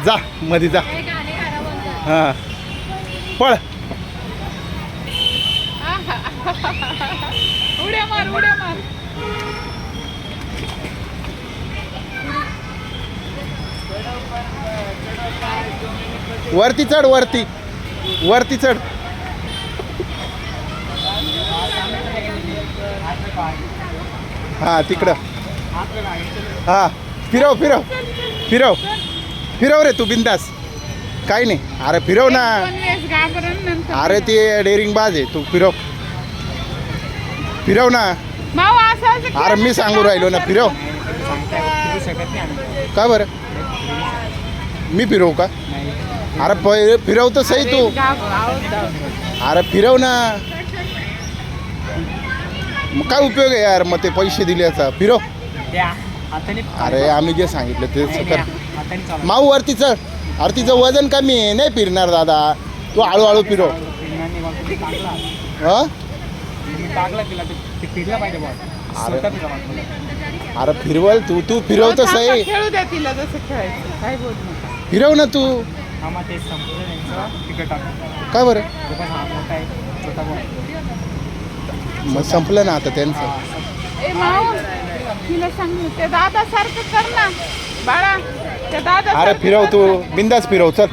जा मध्ये जा हां पळ उड्या मार उड्या मार. वरती चढ वरती वरती चढ. हां तिकडं हां फिरव फिरव फिरव फिरव रे तू बिंदास काही नाही. अरे फिरव ना. अरे ते डेअरिंग बाज आहे. तू फिरव फिरव ना. अरे मी सांगू राहिलो ना फिरव. का बरं मी फिरवू का. अरे फिरव तर सही तू. अरे फिरव ना. मग काय उपयोग आहे यार मग ते पैसे दिल्याचा. फिरव. अरे आम्ही जे सांगितलं ते कर. माऊ वरती चढ. अरे तिचं वजन कमी आहे नाही फिरणार दादा. तू हळूहळू फिरव. हां अरे फिरवल तू. तू फिरव तर सही. खेळू द्या तिला जसं खेळायचं. काय बोल नका. फिरव ना तू. काय बरं मग संपलं ना आता त्यांचं. ए माऊ तिला सांग ते दादा सारखं कर ना बाळा. त्या दादा अरे फिरव तू बिंदास फिरव चल.